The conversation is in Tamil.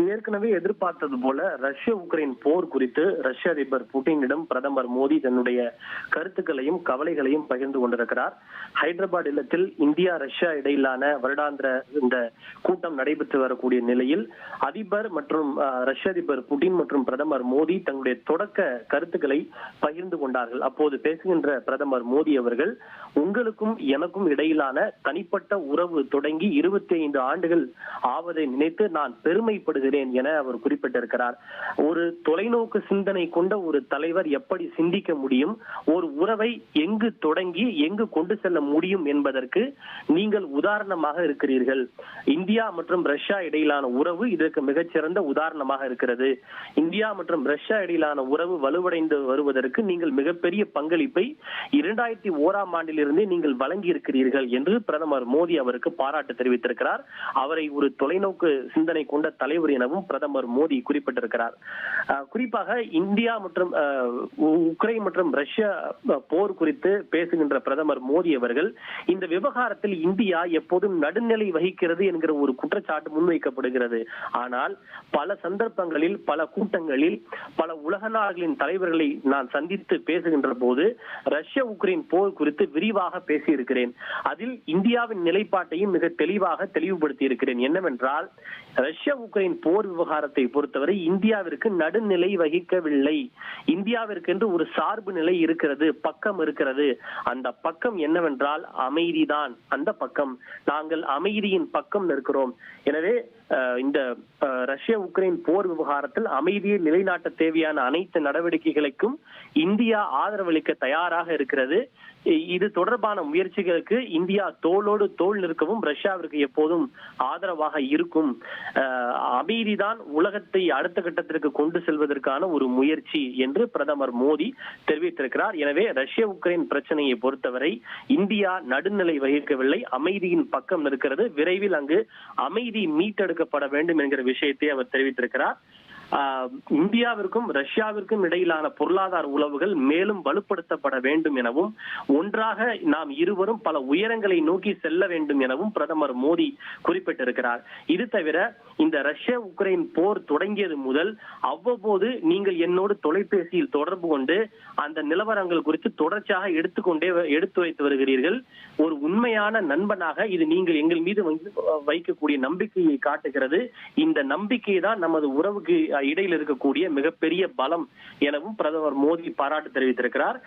ஏற்கனவே எதிர்பார்த்தது போல ரஷ்ய உக்ரைன் போர் குறித்து ரஷ்ய அதிபர் புட்டினிடம் பிரதமர் மோடி தன்னுடைய கருத்துக்களையும் கவலைகளையும் பகிர்ந்து கொண்டிருக்கிறார். ஹைதராபாத் இல்லத்தில் இந்தியா ரஷ்யா இடையிலான வருடாந்திர இந்த கூட்டம் நடைபெற்று வரக்கூடிய நிலையில் அதிபர் மற்றும் ரஷ்ய அதிபர் புட்டின் மற்றும் பிரதமர் மோடி தங்களுடைய தொடக்க கருத்துக்களை பகிர்ந்து கொண்டார்கள். அப்போது பேசுகின்ற பிரதமர் மோடி அவர்கள், உங்களுக்கும் எனக்கும் இடையிலான தனிப்பட்ட உறவு தொடங்கி 25 ஆண்டுகள் ஆவதை நினைத்து நான் பெருமைப்படுகிறேன் என அவர் குறிப்பிட்டிருக்கிறார். ஒரு தொலைநோக்கு சிந்தனை கொண்ட ஒரு தலைவர் எப்படி சிந்திக்க முடியும், ஒரு உறவை எங்கு தொடங்கி எங்கு கொண்டு செல்ல முடியும் என்பதற்கு நீங்கள் உதாரணமாக இருக்கிறீர்கள். இந்தியா மற்றும் ரஷ்யா இடையிலான உறவு இதற்கு மிகச்சிறந்த உதாரணமாக இருக்கிறது. இந்தியா மற்றும் ரஷ்யா இடையிலான உறவு வலுவடைந்து வருவதற்கு நீங்கள் மிகப்பெரிய பங்களிப்பை 2001ஆம் ஆண்டிலிருந்தே நீங்கள் வழங்கி இருக்கிறீர்கள் என்று பிரதமர் மோடி அவருக்கு பாராட்டு தெரிவித்திருக்கிறார். அவரை ஒரு தொலைநோக்கு சிந்தனை கொண்ட தலைவர் எனவும் பிரதமர் மோடி குறிப்பிட்டிருக்கிறார். குறிப்பாக இந்தியா மற்றும் உக்ரைன் மற்றும் ரஷ்யா போர் குறித்து பேசுகின்ற பிரதமர் மோடி அவர்கள், இந்த விவகாரத்தில் இந்தியா எப்போதும் நடுநிலை வகிக்கிறது என்கிற ஒரு குற்றச்சாட்டு முன்வைக்கப்படுகிறது. ஆனால் பல சந்தர்ப்பங்களில் பல கூட்டங்களில் பல உலக நாடுகளின் தலைவர்களை நான் சந்தித்து பேசுகின்ற போது ரஷ்ய உக்ரைன் போர் குறித்து விரிவாக பேசியிருக்கிறேன். அதில் இந்தியாவின் நிலைப்பாட்டையும் மிக தெளிவாக தெளிவுபடுத்தி இருக்கிறேன். என்னவென்றால், ரஷ்ய உக்ரைன் போர் விவகாரத்தை பொறுத்தவரை இந்தியாவிற்கு நடுநிலை வகிக்கவில்லை. இந்தியாவிற்கு என்று ஒரு சார்பு நிலை இருக்கிறது, பக்கம் இருக்கிறது. அந்த பக்கம் என்னவென்றால் அமைதிதான். அந்த பக்கம் நாங்கள் அமைதியின் பக்கம் நிற்கிறோம். எனவே இந்த ரஷ்ய உக்ரைன் போர் விவகாரத்தில் அமைதியை நிலைநாட்ட தேவையான அனைத்து நடவடிக்கைகளுக்கும் இந்தியா ஆதரவளிக்க தயாராக இருக்கிறது. இது தொடர்பான முயற்சிகளுக்கு இந்தியா தோளோடு தோள் நிற்கவும் ரஷ்யாவிற்கு எப்போதும் ஆதரவாக இருக்கும். அமைதிதான் உலகத்தை அடுத்த கட்டத்திற்கு கொண்டு செல்வதற்கான ஒரு முயற்சி என்று பிரதமர் மோடி தெரிவித்திருக்கிறார். எனவே ரஷ்ய உக்ரைன் பிரச்சனையை பொறுத்தவரை இந்தியா நடுநிலை வகிக்கவில்லை, அமைதியின் பக்கம் நிற்கிறது. விரைவில் அங்கு அமைதி மீட்டெடுக்கப்பட வேண்டும் என்கிற விஷயத்தை அவர் தெரிவித்திருக்கிறார். இந்தியாவிற்கும் ரஷ்யாவிற்கும் இடையிலான பொருளாதார உறவுகள் மேலும் வலுப்படுத்தப்பட வேண்டும் எனவும், ஒன்றாக நாம் இருவரும் பல உயரங்களை நோக்கி செல்ல வேண்டும் எனவும் பிரதமர் மோடி குறிப்பிட்டிருக்கிறார். இது தவிர இந்த ரஷ்ய உக்ரைன் போர் தொடங்கியது முதல் அவ்வப்போது நீங்கள் என்னோடு தொலைபேசியில் தொடர்பு கொண்டு அந்த நிலவரங்கள் குறித்து தொடர்ச்சியாக எடுத்து வைத்து வருகிறீர்கள். ஒரு உண்மையான நண்பனாக இது நீங்கள் எங்கள் மீது வைக்கக்கூடிய நம்பிக்கையை காட்டுகிறது. இந்த நம்பிக்கை தான் நமது உறவுக்கு இடையில் இருக்கக்கூடிய மிகப்பெரிய பலம் எனவும் பிரதமர் மோடி பாராட்டு தெரிவித்திருக்கிறார்.